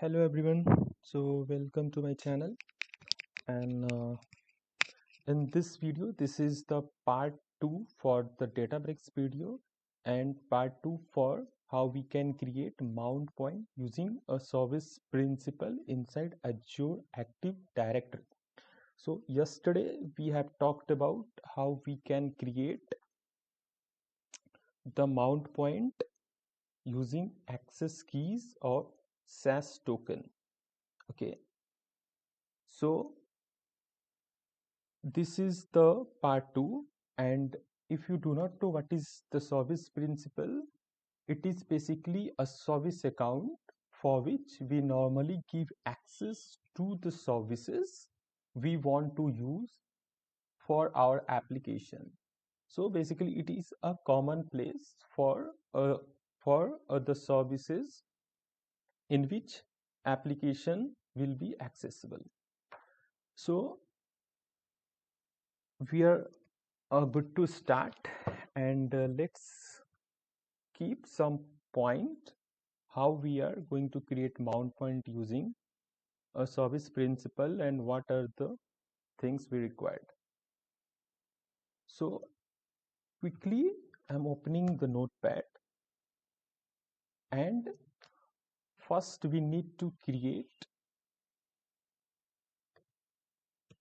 Hello everyone, so welcome to my channel. And in this video, this is the part 2 for the Databricks video and part 2 for how we can create mount point using a service principal inside Azure Active Directory. So yesterday we have talked about how we can create the mount point using access keys or SAS token. Okay, so this is the part 2, and if you do not know what is the service principal, it is basically a service account for which we normally give access to the services we want to use for our application. So basically it is a common place for the services in which application will be accessible. So we are good to start, and let's keep some point how we are going to create mount point using a service principal and what are the things we required. So quickly I'm opening the notepad, and first we need to create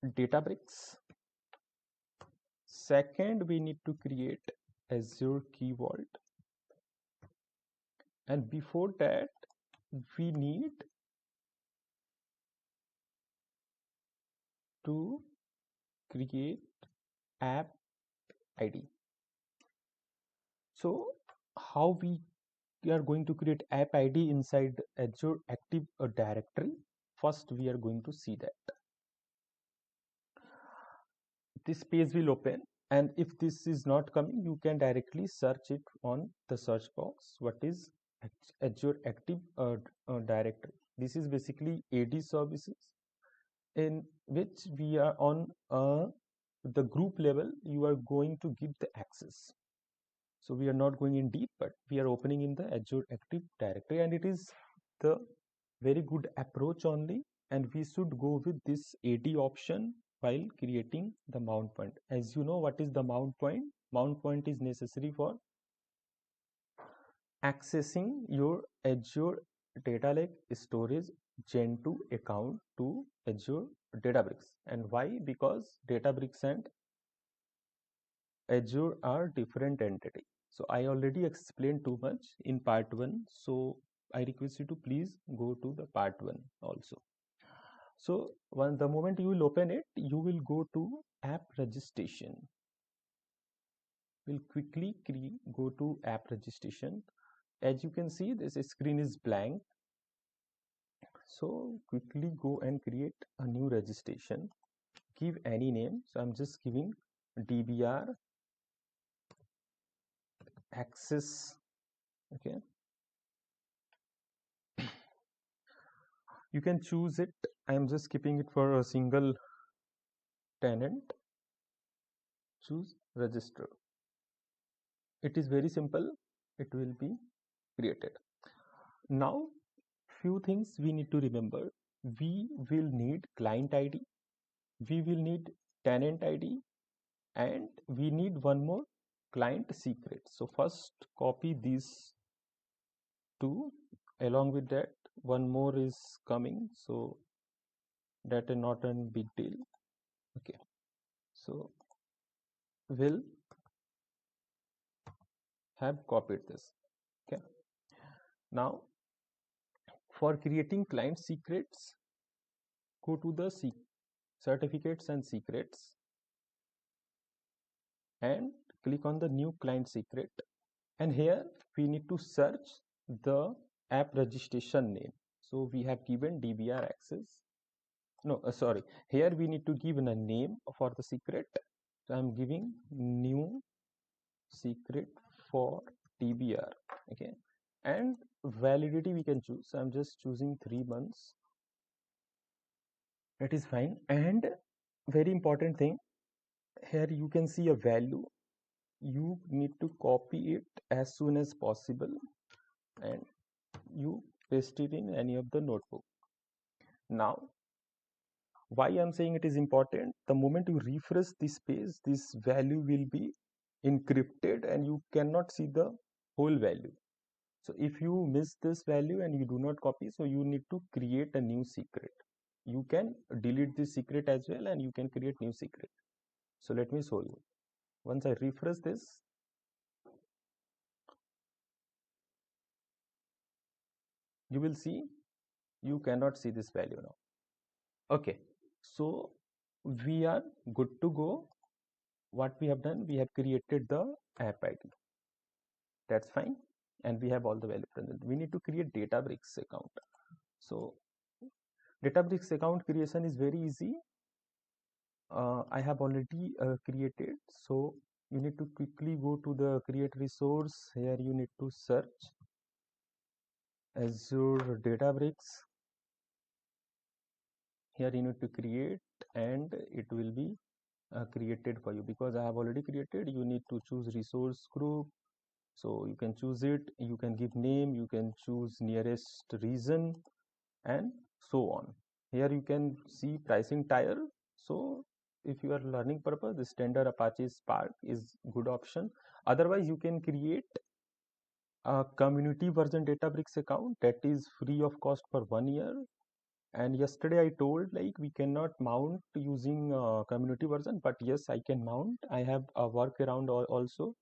Databricks. Second, we need to create Azure Key Vault, and before that we need to create app ID. So how we are going to create app ID inside Azure Active Directory? First we are going to see that. This page will open, and if this is not coming, you can directly search it on the search box. What is Azure Active Directory? This is basically AD services in which we are on the group level. You are going to give the access. So we are not going in deep, but we are opening in the Azure Active Directory, and it is the very good approach only, and we should go with this AD option while creating the mount point. As you know, what is the mount point? Mount point is necessary for accessing your Azure Data Lake storage Gen 2 account to Azure Databricks. And why? Because Databricks and Azure are different entity. So I already explained too much in part 1. So I request you to please go to the part 1 also. So the moment you will open it, you will go to app registration. We'll quickly go to app registration. As you can see, this screen is blank. So quickly go and create a new registration. Give any name. So I'm just giving DBR access. Okay. You can choose it. I'm just keeping it for a single tenant. Choose register. It is very simple. It will be created. Now few things we need to remember. We will need client ID, we will need tenant ID, and we need one more client secret. So first copy these two. Along with that, one more is coming, so that is not a big deal. Okay, so we'll have copied this. Okay, now for creating client secrets, go to the certificates and secrets and click on the new client secret, and here we need to search the app registration name. So we have given DBR access. No, sorry, here we need to give a name for the secret. So I'm giving new secret for DBR. Okay, and validity we can choose. So I'm just choosing 3 months. That is fine. And very important thing, here you can see a value. You need to copy it as soon as possible, and you paste it in any of the notebook. Now, why I'm saying it is important, the moment you refresh this page, this value will be encrypted and you cannot see the whole value. So if you miss this value and you do not copy, so you need to create a new secret. You can delete this secret as well and you can create new secret. So let me show you. Once I refresh this, you will see you cannot see this value now. Okay, so we are good to go. What we have done, we have created the app ID. That's fine. And we have all the value present. We need to create Databricks account. So Databricks account creation is very easy. I have already created. So you need to quickly go to the create resource. Here you need to search Azure Databricks. Here you need to create and it will be created for you. Because I have already created, you need to choose resource group. So you can choose it, you can give name, you can choose nearest region and so on. Here you can see pricing tier. So if you are learning purpose, the standard Apache Spark is good option. Otherwise you can create a community version Databricks account that is free of cost for 1 year. And yesterday I told like we cannot mount using community version, but yes, I can mount. I have a workaround also,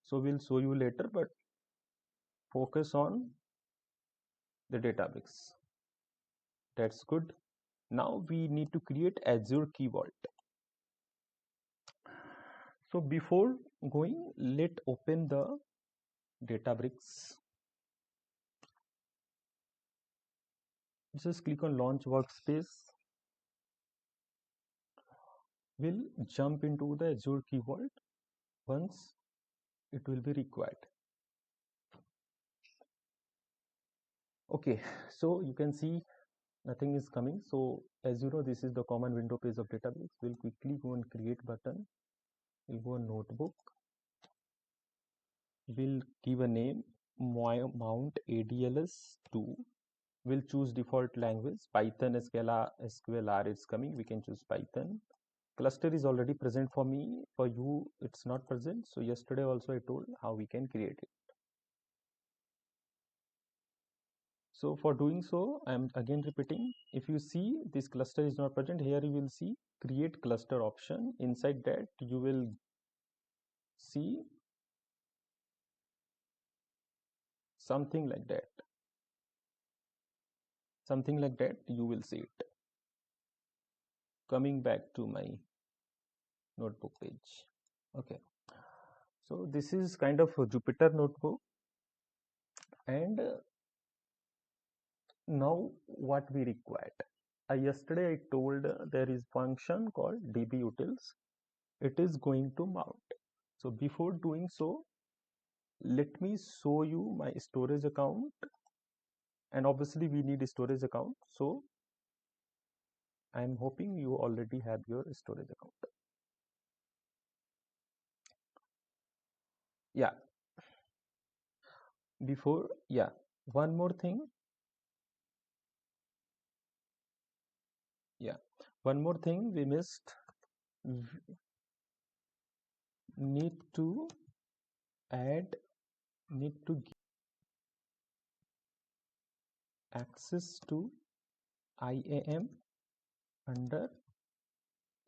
so we'll show you later, but focus on the Databricks. That's good. Now we need to create Azure Key Vault. So before going, let open the Databricks. Just click on launch workspace. We'll jump into the Azure Key Vault once it will be required. Okay, so you can see nothing is coming. So as you know, this is the common window page of Databricks. We'll quickly go on create button. We'll go on notebook. We'll give a name mount ADLS2. We'll choose default language Python, SQL, it's coming. We can choose Python. Cluster is already present for me. For you, it's not present. So yesterday also I told how we can create it. So for doing so, I am again repeating. If you see this cluster is not present, here you will see create cluster option. Inside that you will see something like that. Something like that you will see it. Coming back to my notebook page. Okay. So this is kind of a Jupyter notebook. And now what we required. Yesterday I told there is function called dbutils. It is going to mount. So before doing so, let me show you my storage account. And obviously we need a storage account. So I'm hoping you already have your storage account. Yeah. Before, yeah. One more thing. Yeah. One more thing we missed. Need to give access to IAM under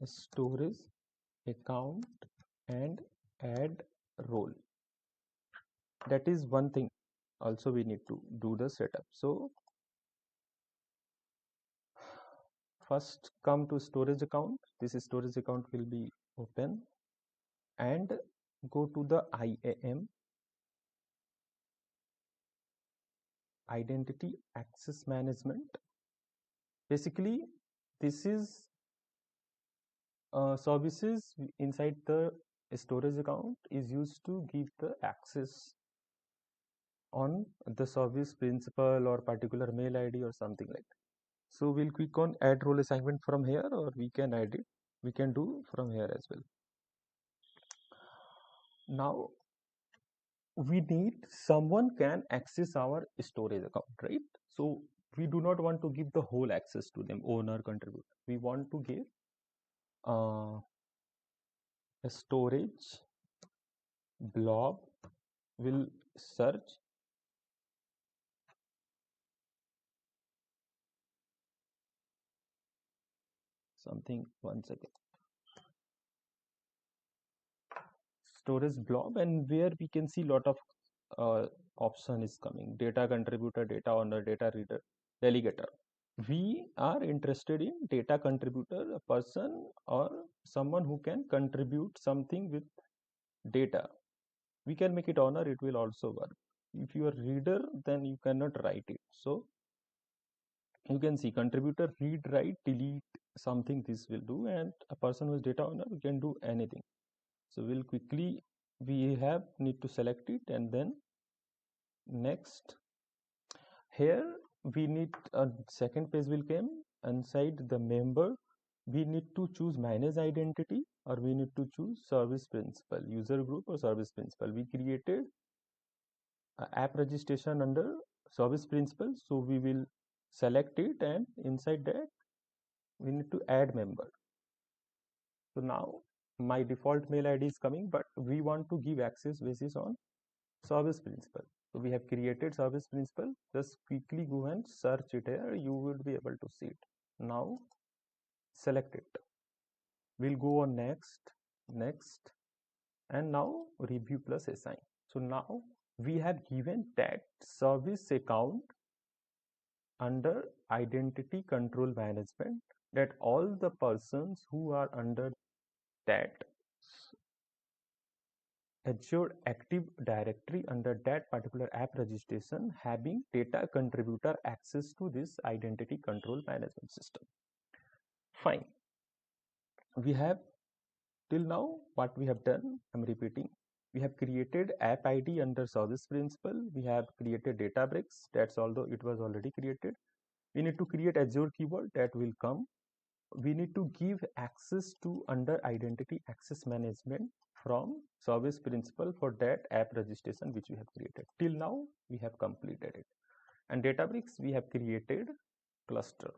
storage account and add role. That is one thing also we need to do the setup. So first come to storage account. This storage account will be open and go to the IAM, identity access management. Basically this is services inside the storage account is used to give the access on the service principal or particular mail ID or something like that. So we'll click on add role assignment from here, or we can add it. We can do from here as well. Now we need someone can access our storage account, right? So we do not want to give the whole access to them, owner, contributor. We want to give a storage blob will search something. One second. Storage blob, and where we can see lot of option is coming: data contributor, data owner, data reader, delegator. We are interested in data contributor, a person or someone who can contribute something with data. We can make it owner, it will also work. If you are reader, then you cannot write it. So you can see contributor, read, write, delete something, this will do. And a person who is data owner, we can do anything. So we'll quickly, we have need to select it, and then next. Here we need a second page will come. Inside the member, we need to choose manage identity, or we need to choose service principal, user group or service principal. We created app registration under service principal, so we will select it, and inside that we need to add member. So now my default mail ID is coming, but we want to give access basis on service principal. So we have created service principal. Just quickly go and search it here, you will be able to see it. Now select it. We'll go on next, and now review plus assign. So now we have given that service account under identity control management, that all the persons who are under that Azure Active Directory under that particular app registration having data contributor access to this identity control management system. Fine. We have till now what we have done, I'm repeating. We have created app ID under service principal. We have created Databricks. That's although it was already created. We need to create Azure keyword that will come. We need to give access to under identity access management from service principal for that app registration which we have created. Till now we have completed it. And Databricks we have created cluster.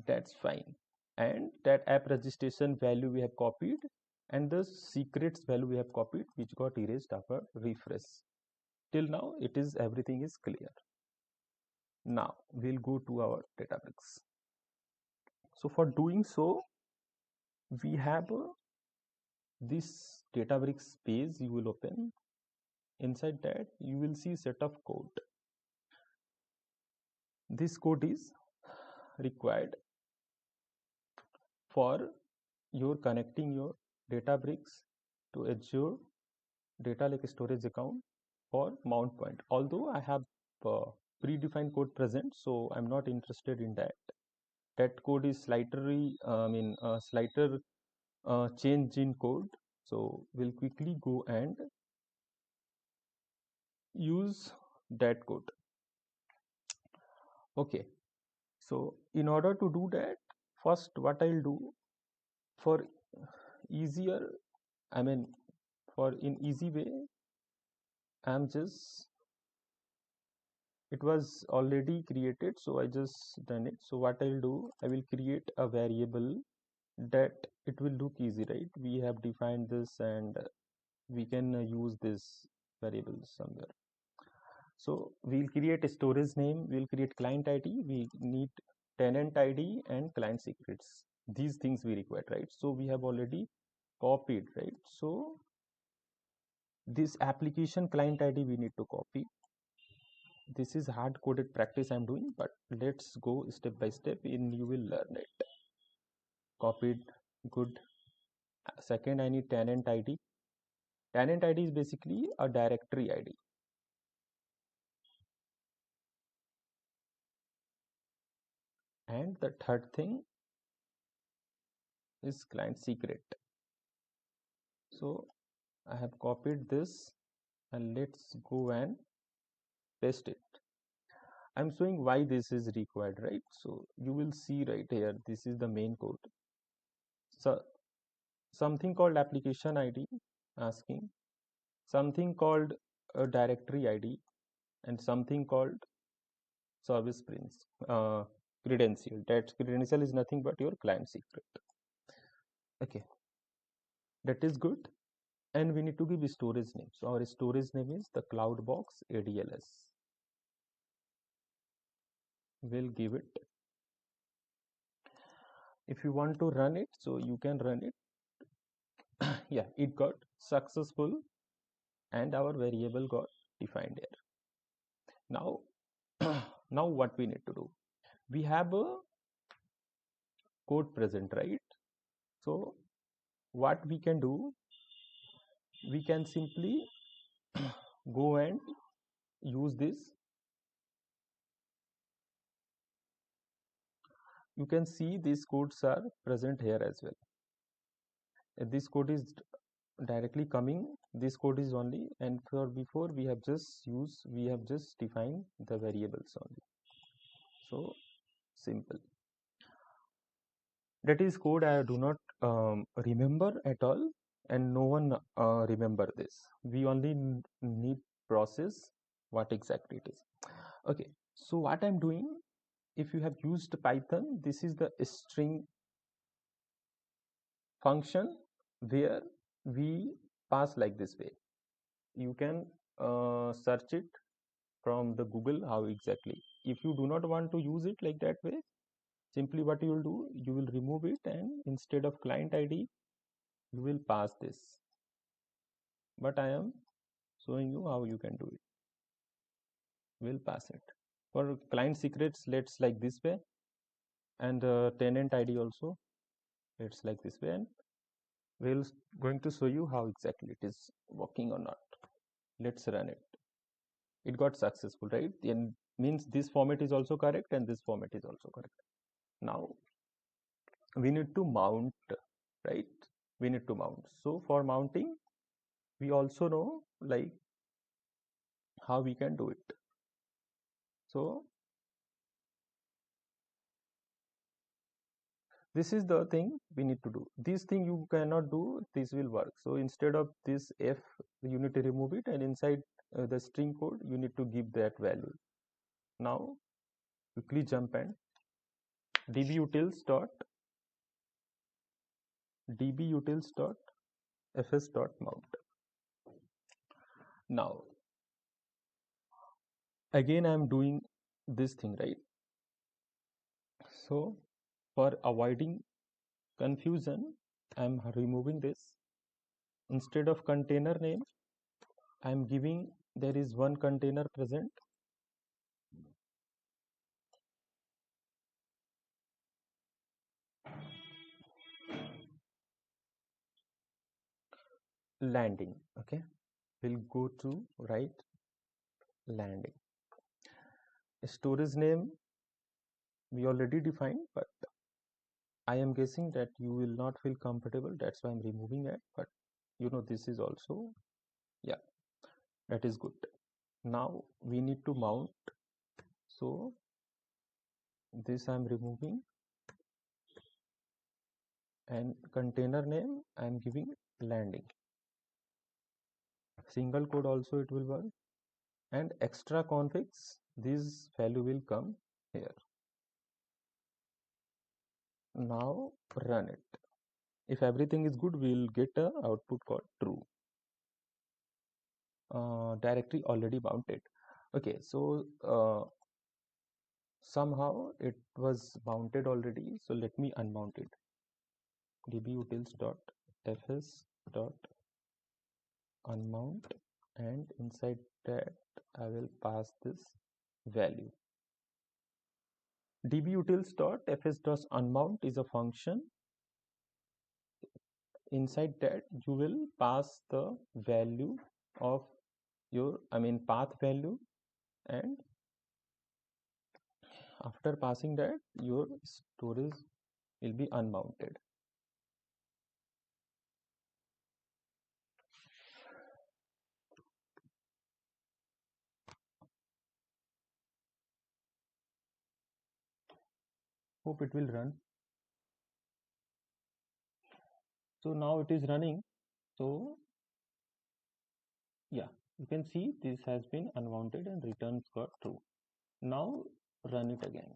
That's fine. And that app registration value we have copied, and the secrets value we have copied, which got erased after refresh. Till now it is everything is clear. Now we'll go to our Databricks. So for doing so, we have this Databricks page you will open. Inside that you will see set of code. This code is required for your connecting your Databricks to Azure data lake storage account for mount point. Although I have predefined code present, so I'm not interested in that. That code is slightly slighter change in code. So we'll quickly go and use that code. Okay, so in order to do that, first what I'll do for easier, for in easy way, I'm just, it was already created, so I just done it. So what I'll do, I will create a variable that it will look easy, right? We have defined this, and we can use this variable somewhere. So we'll create a storage name, we'll create client ID, we need tenant ID and client secrets. These things we require, right? So we have already copied, right? So this application client ID we need to copy. This is hard coded practice I'm doing, but let's go step by step and you will learn it. Copied, good. Second, I need tenant ID. Tenant ID is basically a directory ID. And the third thing is client secret. So I have copied this, and let's go and paste it. I'm showing why this is required, right? So you will see right here, this is the main code. So something called application ID asking, something called a directory ID, and something called service prince credential. That credential is nothing but your client secret. Okay, that is good. And we need to give storage name. So our storage name is the CloudBox ADLS. We'll give it. If you want to run it, so you can run it. Yeah, it got successful and our variable got defined here. Now, now what we need to do? We have a code present, right? So what we can do, we can simply go and use this. You can see these codes are present here as well. This code is directly coming, this code is only, and for before we have just defined the variables only. So simple. That is code I do not remember at all, and no one remember this. We only need process what exactly it is. Okay, so what I'm doing, if you have used Python, this is the string function where we pass like this way. You can search it from the Google how exactly. If you do not want to use it like that way, simply what you will do, you will remove it, and instead of client ID you will pass this. But I am showing you how you can do it. We'll pass it. For client secrets, let's like this way, and tenant ID also it's like this way, and we'll going to show you how exactly it is working or not. Let's run it. It got successful, right? And means this format is also correct and this format is also correct. Now we need to mount, right? We need to mount. So for mounting, we also know like how we can do it. So this is the thing we need to do. This thing you cannot do, this will work. So instead of this f, you need to remove it, and inside the string code you need to give that value. Now quickly jump and dbutils.fs.mount. Now again I am doing this thing, right? So for avoiding confusion, I am removing this. Instead of container name, I am giving there is one container present. Landing. Okay, we'll go to right landing. Storage name we already defined, but I am guessing that you will not feel comfortable. That's why I'm removing it. But you know, this is also, yeah, that is good. Now we need to mount. So this I'm removing, and container name I'm giving landing. Single code also it will work, and extra configs, this value will come here. Now run it. If everything is good, we'll get a output called true. Directory already mounted. Okay, so somehow it was mounted already, so let me unmount it. dbutils.fs.unmount, and inside that I will pass this value. dbutils.fs.unmount is a function. Inside that you will pass the value of your path value, and after passing that your storage will be unmounted. Hope it will run. So now it is running. So yeah, you can see this has been unmounted and returns got true. Now run it again.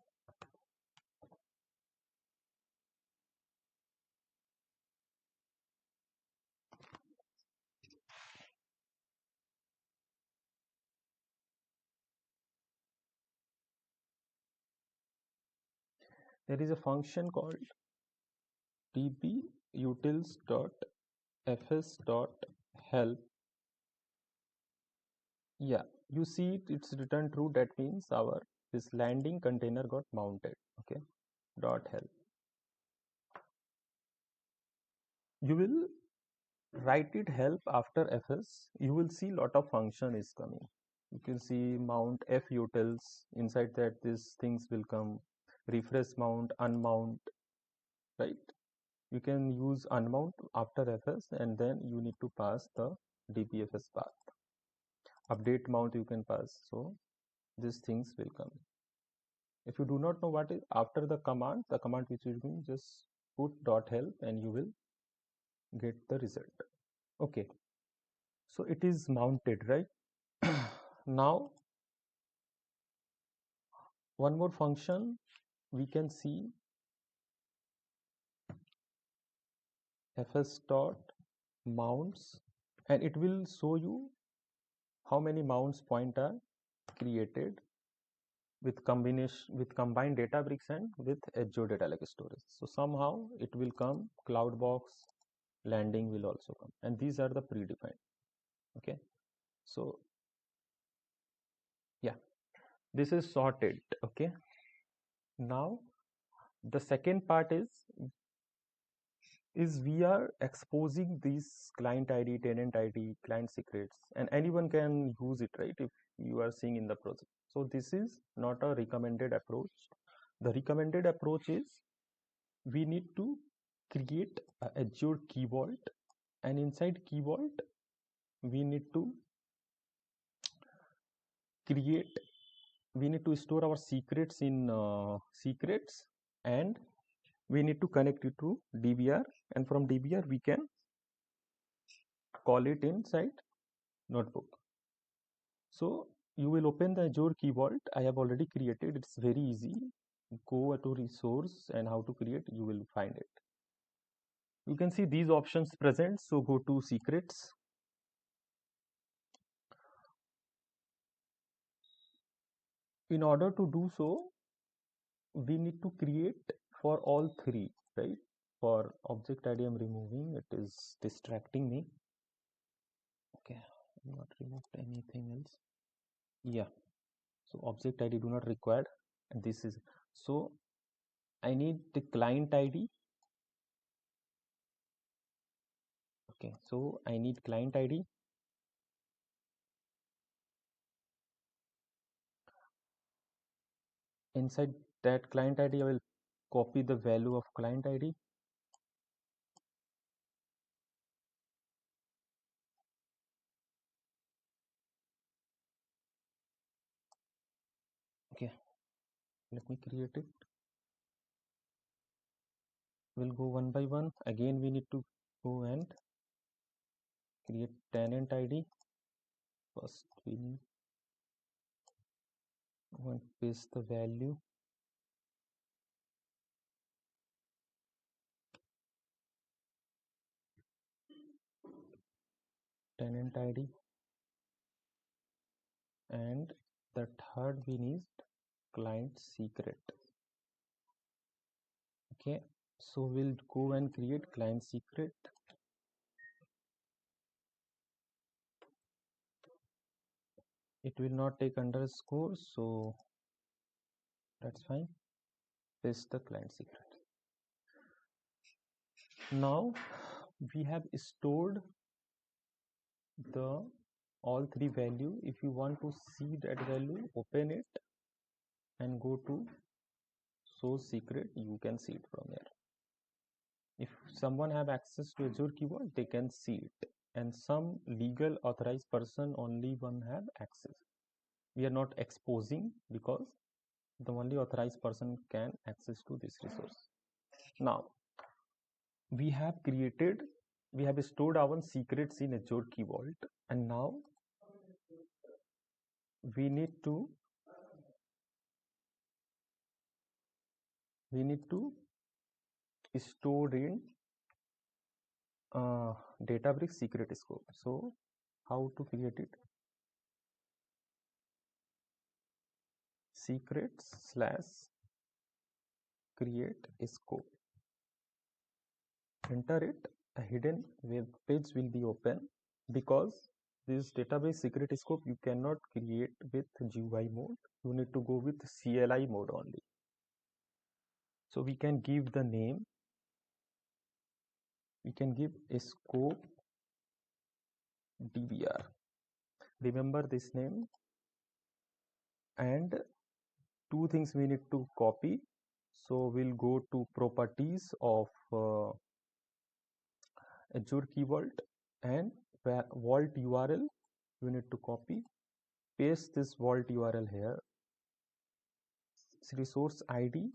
There is a function called dbutils.fs.help. Yeah, you see it's returned true. That means our this landing container got mounted. Okay, dot help. You will write it help after fs. You will see lot of function is coming. You can see mount f utils. Inside that these things will come. Refresh mount, unmount, right? You can use unmount after fs, and then you need to pass the dbfs path. Update mount you can pass. So these things will come. If you do not know what is after the command which will be, just put dot help and you will get the result. Okay, so it is mounted, right? Now one more function we can see, fs dot mounts, and it will show you how many mounts point are created with combined Databricks and with Azure Data Lake storage. So somehow it will come, Cloudbox landing will also come, and these are the predefined. Okay, so yeah, this is sorted. Okay, now the second part is we are exposing these client ID, tenant ID, client secrets, and anyone can use it, right? If you are seeing in the project. So this is not a recommended approach. The recommended approach is we need to create a Azure Key Vault, and inside Key Vault we need to store our secrets in secrets, and we need to connect it to DBR, and from DBR we can call it inside notebook. So you will open the Azure Key Vault. I have already created. It's very easy. Go to resource and how to create, you will find it. You can see these options present. So go to secrets. In order to do so, we need to create for all three, right? For object ID I'm removing, it is distracting me. Okay, I'm not removed anything else. Yeah, so object ID do not required, and this is, so I need the client ID. Okay, so I need client ID. Inside that client ID I will copy the value of client ID. Okay, let me create it. We'll go one by one. Again we need to go and create tenant ID. First we need to paste the value. Tenant ID, and the third we need client secret. Okay, so we'll go and create client secret. It will not take underscore, so that's fine. Paste the client secret. Now we have stored the all three value. If you want to see that value, open it and go to source secret. You can see it from here. If someone have access to Azure Key Vault, they can see it, and some legal authorized person only one have access. We are not exposing because the only authorized person can access to this resource. Now we have stored our secrets in Azure Key Vault, and now we need to we need to store in Databricks secret scope. So how to create it? Secrets / create scope. Enter it. A hidden web page will be open, because this database secret scope you cannot create with GUI mode. You need to go with CLI mode only. So we can give the name. We can give a scope DBR. Remember this name. And two things we need to copy. So we'll go to properties of Azure Key Vault, and vault URL you need to copy. Paste this vault URL here. Resource ID,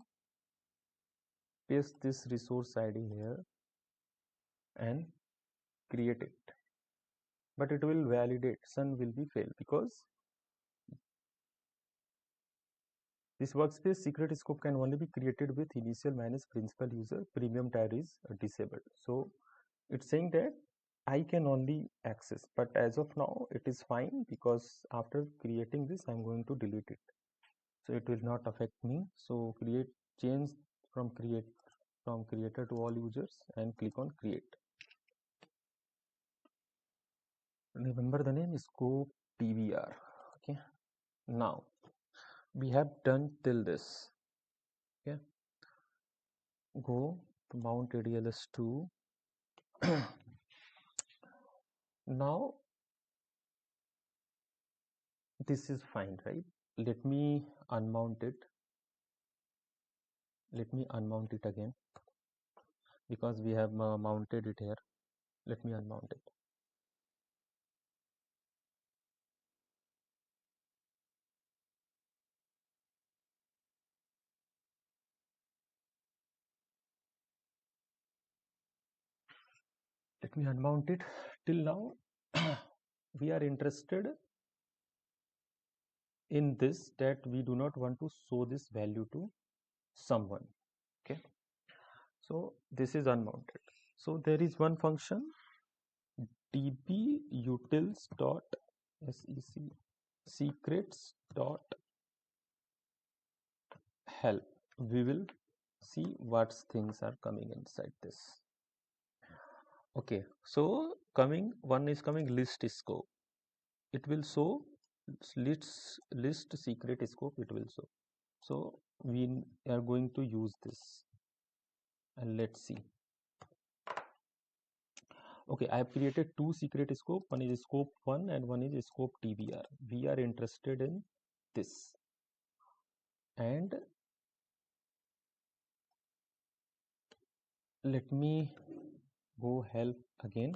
paste this resource ID here and create it. But it will validation will be failed, because this workspace secret scope can only be created with initial managed principal user. Premium tier is disabled. So it's saying that I can only access, but as of now it is fine, because after creating this I'm going to delete it, so it will not affect me. So change from creator to all users and click on create. Remember the name is scope DBR. Okay, now we have done till this. Okay, go to mount ADLS2. Now this is fine, right? Let me unmount it. Let me unmount it again, because we have mounted it here. Let me unmount it. Let me unmount it. Till now we are interested in this, that we do not want to show this value to someone. Okay, so this is unmounted. So there is one function, dbutils.sec secrets.help. We will see what things are coming inside this. Okay, so one is coming list scope. It will show list secret scope. It will show. So we are going to use this, and let's see. Okay, I have created two secret scope. One is scope 1 and one is scope DBR. We are interested in this, and let me go help again.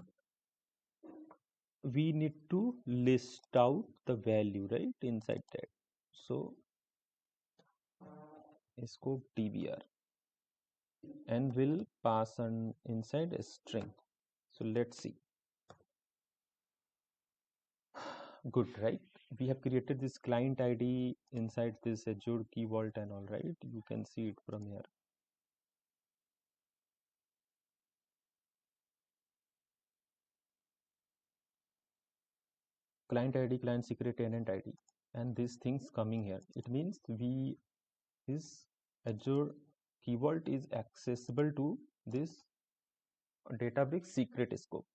We need to list out the value right inside that. So scope DBR, and will pass on inside a string. So let's see. Good, right? We have created this client ID inside this Azure Key Vault and all, right? You can see it from here. Client ID, client secret, tenant ID, and these things coming here. It means this Azure Key Vault is accessible to this Databricks secret scope.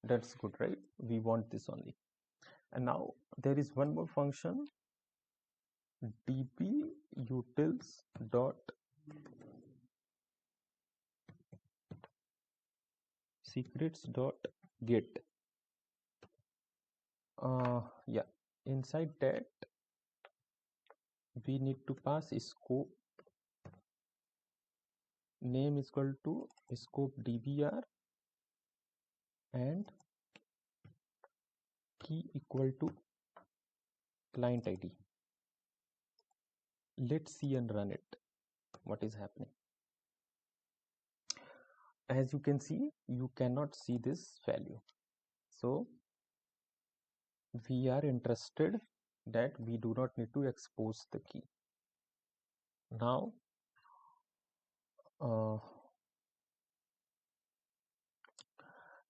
That's good, right? We want this only. And now there is one more function, dbutils dot secrets dot get. Yeah, inside that we need to pass scope name is equal to scope DBR and key equal to client ID. Let's see and run it. What is happening? As you can see, you cannot see this value. So we are interested that we do not need to expose the key. Now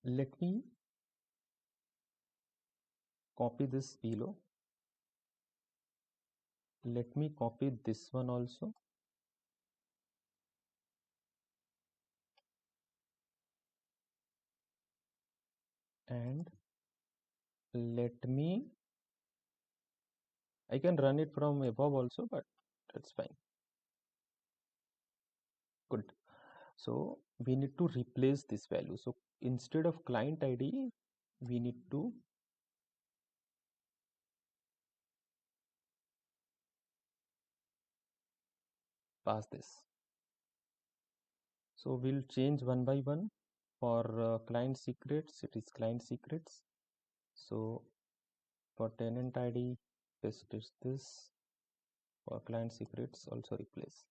Let me copy this below. Let me copy this one also. And let me, I can run it from above also, but that's fine. Good. So we need to replace this value. So instead of client ID, we need to pass this. So we'll change one by one. For client secrets, it is client secrets. So for tenant ID, paste this. For client secrets, also replace.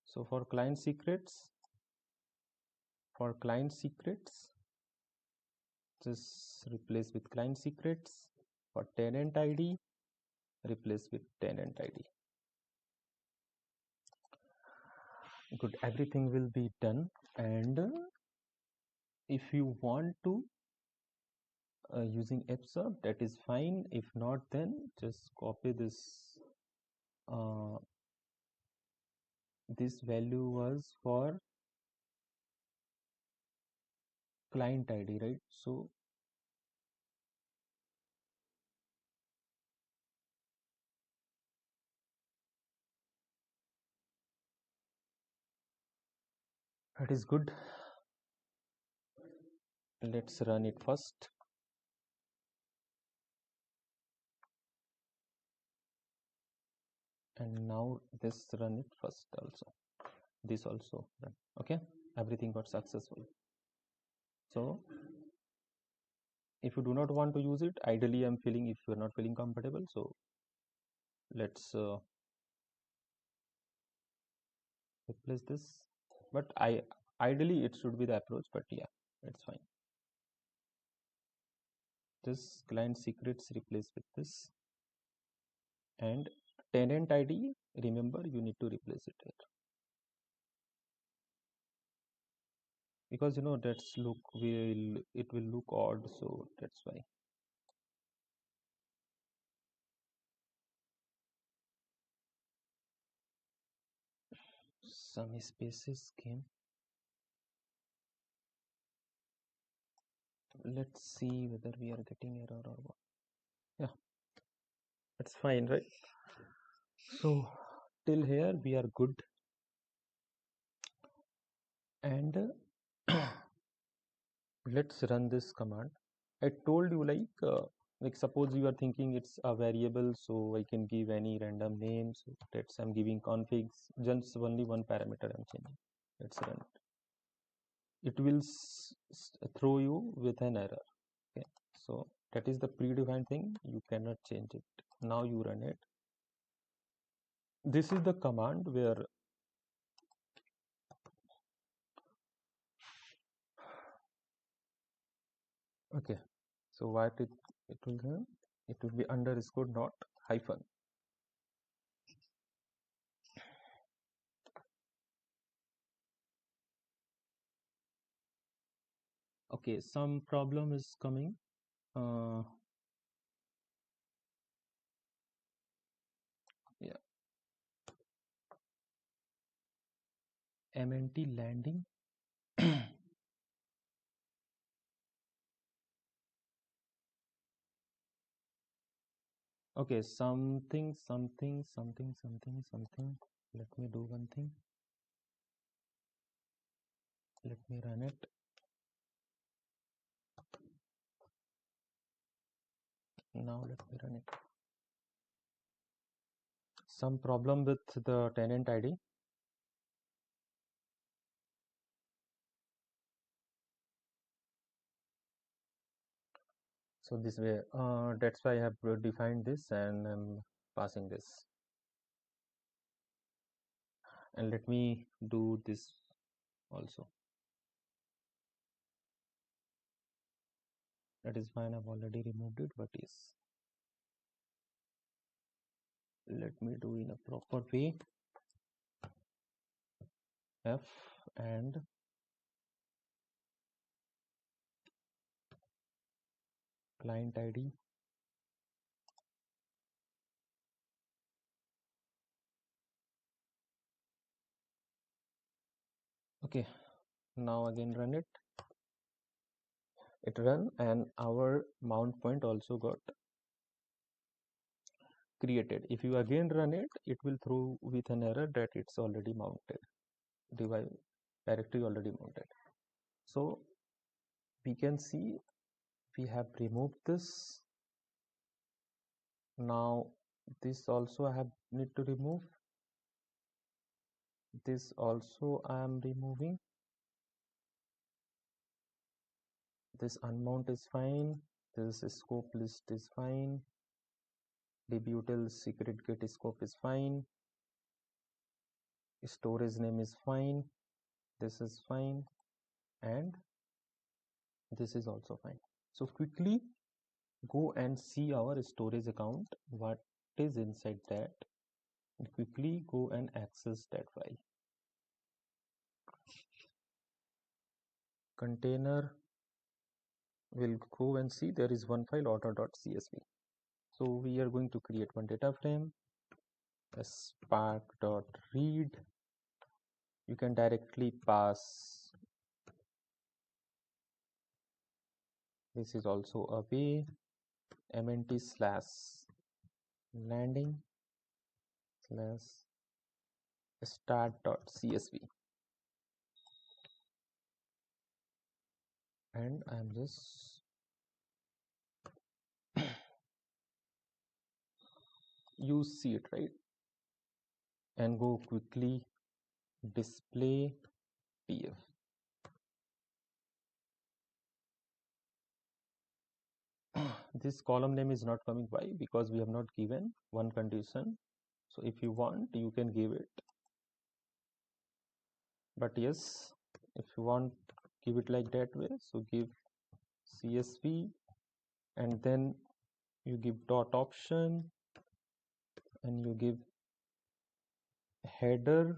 So for client secrets, just replace with client secrets. For tenant ID, replace with tenant ID. Good, everything will be done. And if you want to using observe, that is fine. If not, then just copy this. This value was for client ID, right? So that is good. Let's run it first. And now this run it first also. This also run. Okay, everything got successful. So if you do not want to use it, ideally I'm feeling if you're not feeling comfortable, so let's replace this. But ideally it should be the approach, but yeah, it's fine. This client secrets replace with this. And tenant ID, remember you need to replace it here. Because you know that's look it will look odd, so that's why. Some spaces came. Let's see whether we are getting error or what. Yeah, it's fine, right? So till here we are good. And let's run this command. I told you like suppose you are thinking it's a variable, so I can give any random name. So that's I'm giving configs, just only one parameter I'm changing. Let's run it. It will throw you with an error. Okay, so that is the predefined thing, you cannot change it. Now you run it. This is the command where okay, so what it will have, it will be underscore not hyphen. Okay, some problem is coming. Yeah, MNT landing. Okay, something. Let me do one thing. Let me run it. Now let me run it. Some problem with the tenant ID. So this way, that's why I have defined this and I'm passing this. And let me do this also. That is fine, I've already removed it, but yes. Let me do in a proper way. F and client ID. Okay, now again run it. It run and our mount point also got created. If you again run it, it will throw with an error that it's already mounted, device directory already mounted. So we can see we have removed this. Now this also I have need to remove. This also I am removing. This unmount is fine. This scope list is fine. Debutal secret get scope is fine. Storage name is fine. This is fine. And this is also fine. So quickly go and see our storage account, what is inside that, and quickly go and access that file. Container will go and see there is one file order.csv. So we are going to create one data frame, a spark.read. You can directly pass, this is also a way, mnt / landing / start.csv, and I'm just you see it, right? And go quickly display pf. This column name is not coming. Why? Because we have not given one condition. So if you want, you can give it, but yes, if you want, give it like that way. So give csv and then you give dot option and you give header,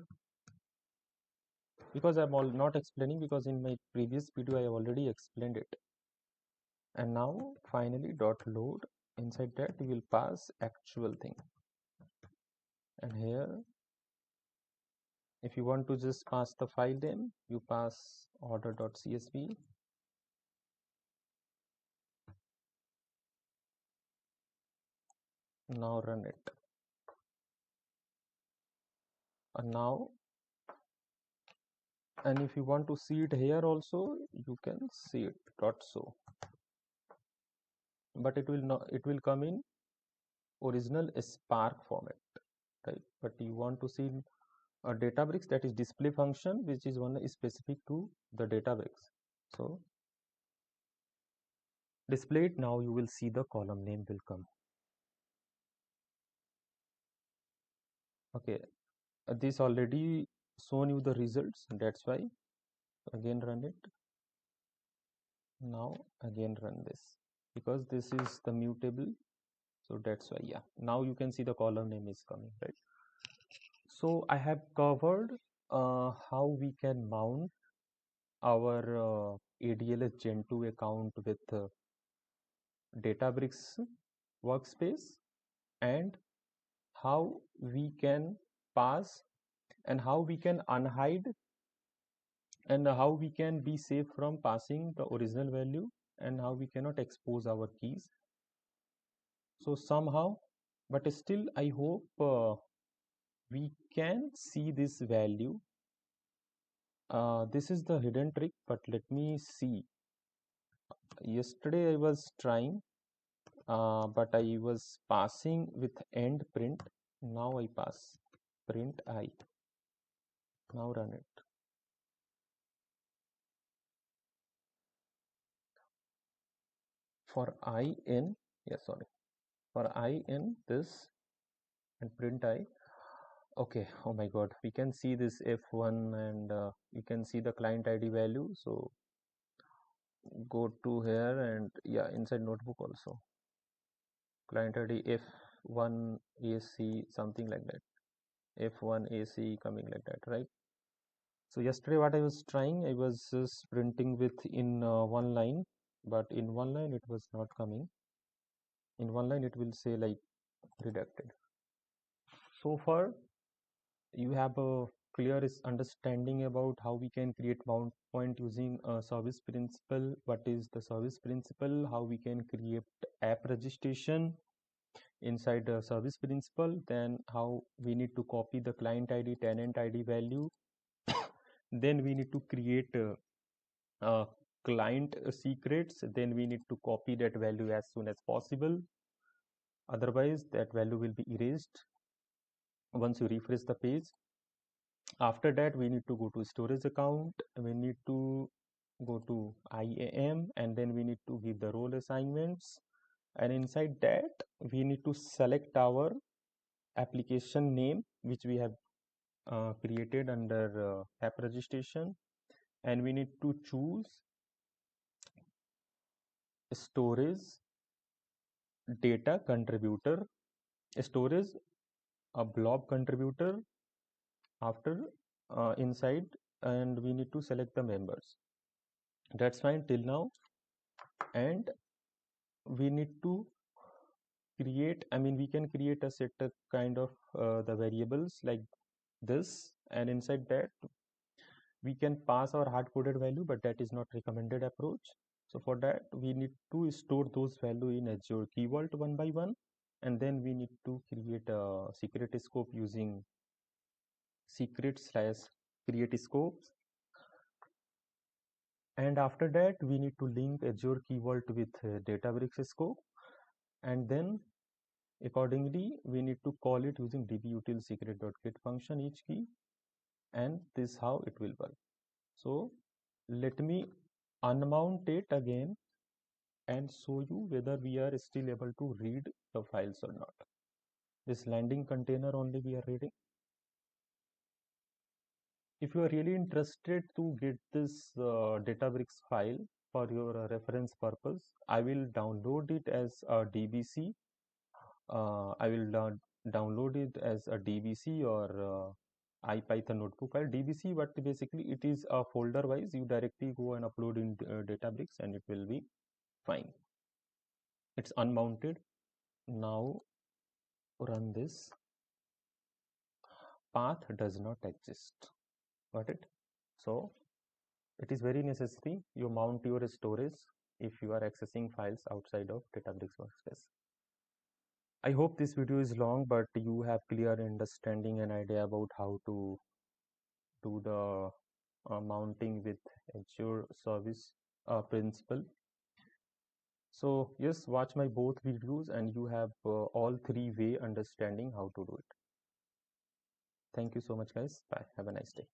because I'm all not explaining, because in my previous video I have already explained it. And now finally dot load, inside that you will pass actual thing. And here if you want to just pass the file name, you pass order.csv. Now run it. And now, and if you want to see it here also, you can see it .so, but it will not, it will come in original Spark format, right? But you want to see a Databricks, that is display function, which is one specific to the Databricks. So display it. Now you will see the column name will come. Okay, this already shown you the results, that's why. Again run it. Now again run this, because this is the mutable, so that's why. Yeah, now you can see the column name is coming, right? So I have covered how we can mount our ADLS Gen 2 account with Databricks workspace, and how we can pass, and how we can unhide, and how we can be safe from passing the original value, and how we cannot expose our keys. So somehow, but still I hope we can see this value. This is the hidden trick, but let me see. Yesterday I was trying, but I was passing with end print. Now I pass print I. Now run it. For I in, yes, sorry, for I in this and print I. Okay, oh my god, we can see this F1, and you can see the client ID value. So go to here, and yeah, inside notebook also client ID F1 AC, something like that, F1 AC coming like that, right? So yesterday what I was trying, I was just printing with in one line, but in one line it was not coming. In one line it will say like redacted. So far you have a clear understanding about how we can create mount point using a service principal. What is the service principal? How we can create app registration inside the service principal. Then how we need to copy the client ID, tenant ID value. Then we need to create client secrets. Then we need to copy that value as soon as possible. Otherwise, that value will be erased once you refresh the page. After that, we need to go to storage account. We need to go to IAM, and then we need to give the role assignments. And inside that, we need to select our application name, which we have created under app registration. And we need to choose storage data contributor, storage a blob contributor after inside, and we need to select the members. That's fine till now. And we need to create, we can create a set of kind of the variables like this, and inside that we can pass our hard-coded value, but that is not recommended approach. So for that we need to store those value in Azure Key Vault one by one, and then we need to create a secret scope using secret/create scopes. And after that we need to link Azure Key Vault with Databricks scope, and then accordingly we need to call it using dbutil secret.get function each key, and this is how it will work. So let me unmount it again and show you whether we are still able to read the files or not. This landing container only we are reading. If you are really interested to get this Databricks file for your reference purpose, I will download it as a DBC. I will download it as a DBC or IPython notebook file. DBC, but basically it is a folder wise. You directly go and upload in Databricks and it will be fine. It's unmounted. Now run this. Path does not exist. Got it? So it is very necessary you mount your storage if you are accessing files outside of Databricks workspace. I hope this video is long, but you have clear understanding and idea about how to do the mounting with Azure service principle. So yes, watch my both videos and you have all three way understanding how to do it. Thank you so much guys. Bye. Have a nice day.